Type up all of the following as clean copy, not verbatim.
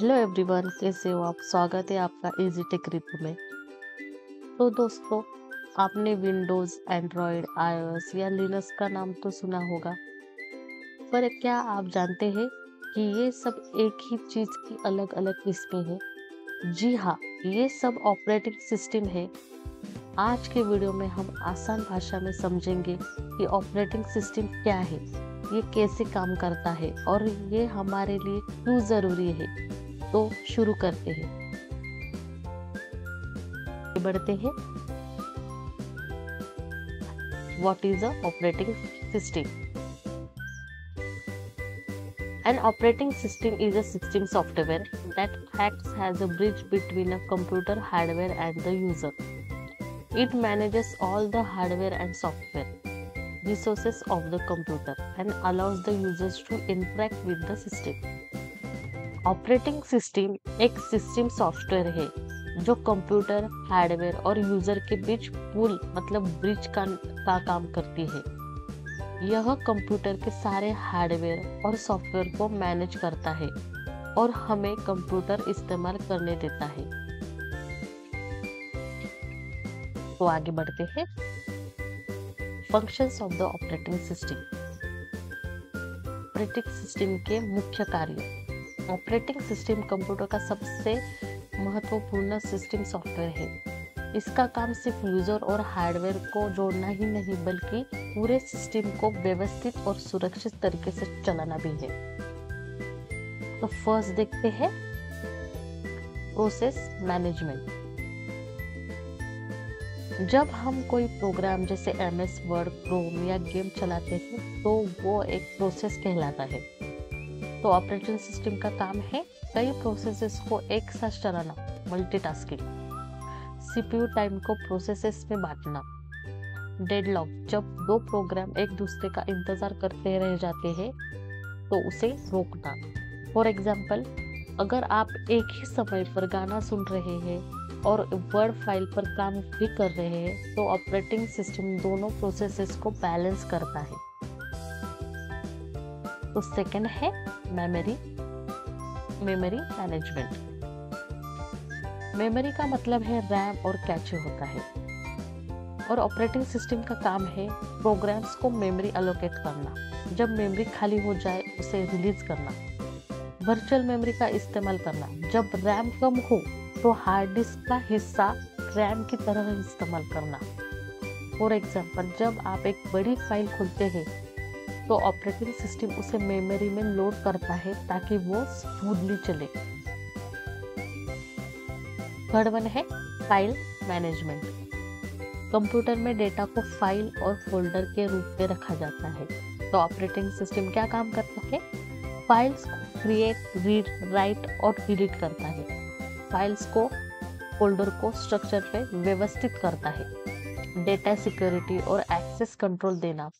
Hello everyone, कैसे हो आप। स्वागत है आपका इजी टेक रिव्यू में। तो दोस्तों, आपने विंडोज, एंड्रॉयड, आईओएस या लिनक्स का नाम तो सुना होगा, पर क्या आप जानते हैं कि ये सब एक ही चीज की अलग अलग किस्में हैं। जी हाँ, ये सब ऑपरेटिंग सिस्टम है। आज के वीडियो में हम आसान भाषा में समझेंगे कि ऑपरेटिंग सिस्टम क्या है, ये कैसे काम करता है और ये हमारे लिए क्यों जरूरी है। तो शुरू करते हैं, बढ़ते हैं। What is a operating system? An operating system is a system software that acts as a bridge between a computer hardware and the user. It manages all the hardware and software resources of the computer and allows the users to interact with the system. Operating system एक system software है जो computer, hardware और user के बीच पुल मतलब bridge का काम करती है। यह कंप्यूटर के सारे हार्डवेयर और सॉफ्टवेयर को मैनेज करता है और हमें कंप्यूटर इस्तेमाल करने देता है। तो आगे बढ़ते हैं। Functions of the operating system. Operating system के मुख्य कार्य। ऑपरेटिंग सिस्टम कंप्यूटर का सबसे महत्वपूर्ण सिस्टम सॉफ्टवेयर है। इसका काम सिर्फ यूजर और हार्डवेयर को जोड़ना ही नहीं बल्कि पूरे सिस्टम को व्यवस्थित और सुरक्षित तरीके से चलाना भी है। तो फर्स्ट देखते हैं प्रोसेस मैनेजमेंट। जब हम कोई प्रोग्राम जैसे MS वर्ड, क्रोम या गेम चलाते हैं तो वो एक प्रोसेस कहलाता है। तो ऑपरेटिंग सिस्टम का काम है कई प्रोसेसेस को एक साथ चलाना, मल्टीटास्किंग। CPU टाइम को प्रोसेसेस में बांटना। डेडलॉक, जब दो प्रोग्राम एक दूसरे का इंतजार करते रह जाते हैं तो उसे रोकना। फॉर एग्जाम्पल, अगर आप एक ही समय पर गाना सुन रहे हैं और वर्ड फाइल पर काम भी कर रहे हैं तो ऑपरेटिंग सिस्टम दोनों प्रोसेसेस को बैलेंस करता है। तो सेकंड है मेमोरी मैनेजमेंट। मेमोरी का मतलब है रैम और कैचे होता है और ऑपरेटिंग सिस्टम का काम है प्रोग्राम्स को मेमोरी एलोकेट करना। जब मेमोरी खाली हो जाए उसे रिलीज करना। वर्चुअल मेमोरी का इस्तेमाल करना। जब रैम कम हो तो हार्ड डिस्क का हिस्सा रैम की तरह इस्तेमाल करना। फॉर एग्जाम्पल, जब आप एक बड़ी फाइल खोलते हैं तो ऑपरेटिंग सिस्टम उसे मेमोरी में लोड करता है ताकि वो स्मूथली चले। थर्ड वन है फाइल मैनेजमेंट। कंप्यूटर में डेटा को फाइल और फोल्डर के रूप में रखा जाता है। तो ऑपरेटिंग सिस्टम क्या काम करता है? फाइल्स को क्रिएट, रीड, राइट और डिलीट करता है। फाइल्स को, फोल्डर को स्ट्रक्चर पे व्यवस्थित करता है। डेटा सिक्योरिटी और एक्सेस कंट्रोल देना,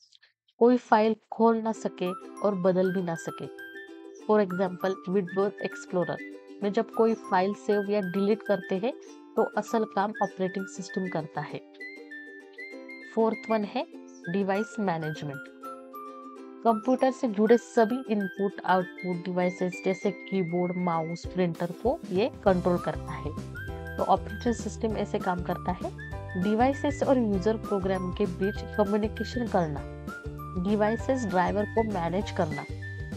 कोई फाइल खोल ना सके और बदल भी ना सके। फॉर एग्जाम्पल, विंडोज एक्सप्लोरर में जब कोई फाइल सेव या डिलीट करते हैं तो असल काम ऑपरेटिंग सिस्टम करता है। फोर्थ वन है डिवाइस मैनेजमेंट। कंप्यूटर से जुड़े सभी इनपुट आउटपुट डिवाइसेस जैसे कीबोर्ड, माउस, प्रिंटर को ये कंट्रोल करता है। तो ऑपरेटिंग सिस्टम ऐसे काम करता है डिवाइसेस और यूजर प्रोग्राम के बीच कम्युनिकेशन करना, डिवाइसेस ड्राइवर को मैनेज करना।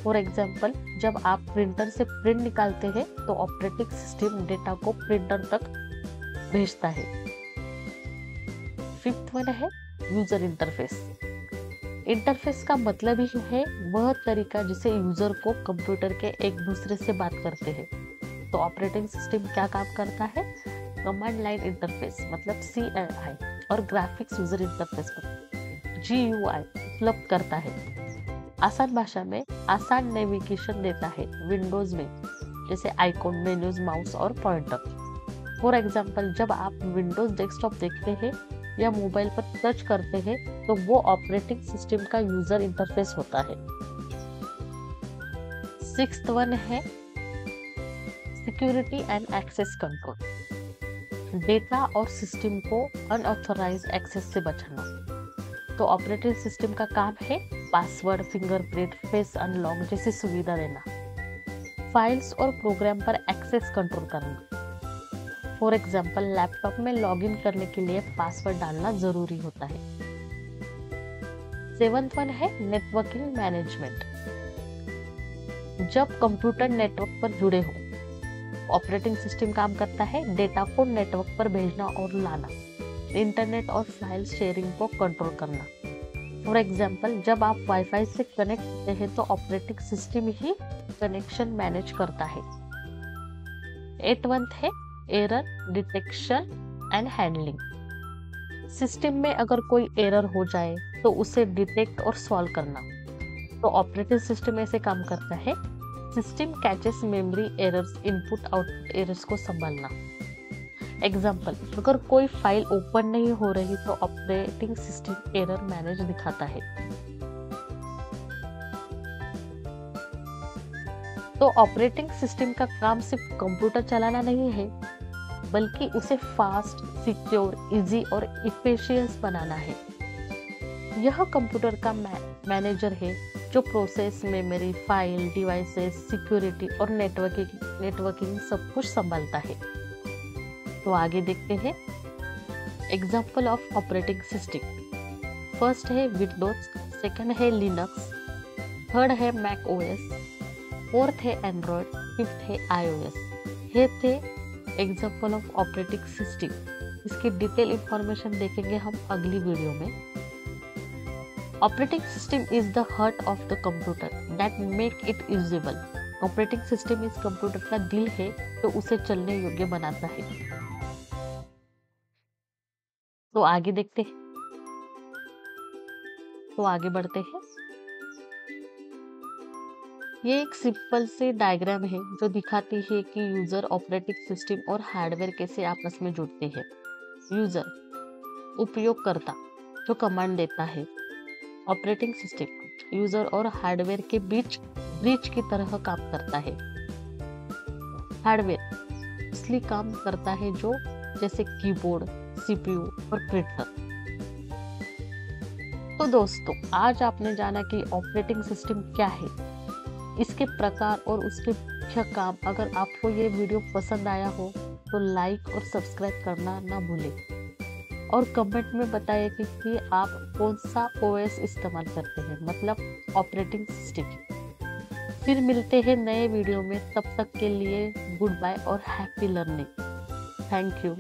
फॉर एग्जाम्पल, जब आप प्रिंटर से प्रिंट निकालते हैं तो ऑपरेटिंग सिस्टम डेटा को प्रिंटर तक भेजता है। फिफ्थ वन है यूजर इंटरफेस। इंटरफेस का मतलब ही है वह तरीका जिसे यूजर को कंप्यूटर के एक दूसरे से बात करते हैं। तो ऑपरेटिंग सिस्टम क्या काम करता है? कमांड लाइन इंटरफेस मतलब CLI और ग्राफिक्स यूजर इंटरफेस GUI उपलब्ध करता है। आसान भाषा में आसान नेविगेशन देता है विंडोज में, जैसे आइकॉन, मेन्यूज, माउस और पॉइंटर। फॉर एग्जाम्पल, जब आप विंडोज डेस्कटॉप देखते हैं या मोबाइल पर सर्च करते हैं तो वो ऑपरेटिंग सिस्टम का यूजर इंटरफेस होता है। सिक्स्थ वन है security and access control. Data और सिस्टम को अनऑथराइज्ड एक्सेस से बचाना। तो ऑपरेटिंग सिस्टम का काम है पासवर्ड, फिंगरप्रिंट, फेस अनलॉक जैसी सुविधा देना। फाइल्स और प्रोग्राम पर एक्सेस कंट्रोल करना। फॉर एग्जाम्पल, लैपटॉप में लॉगिन करने के लिए पासवर्ड डालना जरूरी होता है। 7th वन है नेटवर्किंग मैनेजमेंट। जब कंप्यूटर नेटवर्क पर जुड़े हो, ऑपरेटिंग सिस्टम काम करता है डेटा को नेटवर्क पर भेजना और लाना, इंटरनेट और फाइल शेयरिंग को कंट्रोल करना। फॉर एग्जाम्पल, जब आप वाईफाई से कनेक्ट होते हैं तो ऑपरेटिंग सिस्टम ही कनेक्शन मैनेज करता है। 8th वन है error detection and handling. System में अगर कोई एरर हो जाए तो उसे डिटेक्ट और सॉल्व करना। तो ऑपरेटिंग सिस्टम ऐसे काम करता है, system catches memory errors, input output errors को संभालना। एग्जाम्पल, अगर कोई फाइल ओपन नहीं हो रही तो ऑपरेटिंग सिस्टम एरर मैनेज दिखाता है। तो ऑपरेटिंग सिस्टम का काम सिर्फ कंप्यूटर चलाना नहीं है, बल्कि उसे फास्ट, सिक्योर, इजी और इफिशिएंट बनाना है। यह कंप्यूटर का मैनेजर है जो process, memory, file, devices, security और नेटवर्किंग सब कुछ संभालता है। तो आगे देखते हैं example of operating system. First है विंडोज, सेकंड है लिनक्स, थर्ड है मैक ओएस, फोर्थ है एंड्रॉयड, फिफ्थ है iOS। ये थे एग्जाम्पल ऑफ ऑपरेटिंग सिस्टम। इसकी डिटेल इंफॉर्मेशन देखेंगे हम अगली वीडियो में। Operating system is the heart of the computer that make it usable. Operating system इस कंप्यूटर का दिल है तो उसे चलने योग्य बनाता है। तो आगे देखते हैं, तो आगे बढ़ते हैं। ये एक सिंपल सी डायग्राम है जो दिखाती है कि यूजर, ऑपरेटिंग सिस्टम और हार्डवेयर कैसे आपस में जुड़ते हैं। यूजर, उपयोगकर्ता जो कमांड देता है। ऑपरेटिंग सिस्टम यूजर और हार्डवेयर के बीच ब्रिज की तरह काम करता है। हार्डवेयर इसलिए काम करता है जो जैसे कीबोर्ड, सीपीयू और प्रिंटर। तो दोस्तों, आज आपने जाना कि ऑपरेटिंग सिस्टम क्या है, इसके प्रकार और उसके मुख्य काम। अगर आपको ये वीडियो पसंद आया हो तो लाइक और सब्सक्राइब करना ना भूलें और कमेंट में बताइए कि आप कौन सा ओएस इस्तेमाल करते हैं, मतलब ऑपरेटिंग सिस्टम। फिर मिलते हैं नए वीडियो में, तब तक के लिए गुड बाय और हैप्पी लर्निंग। Thank you.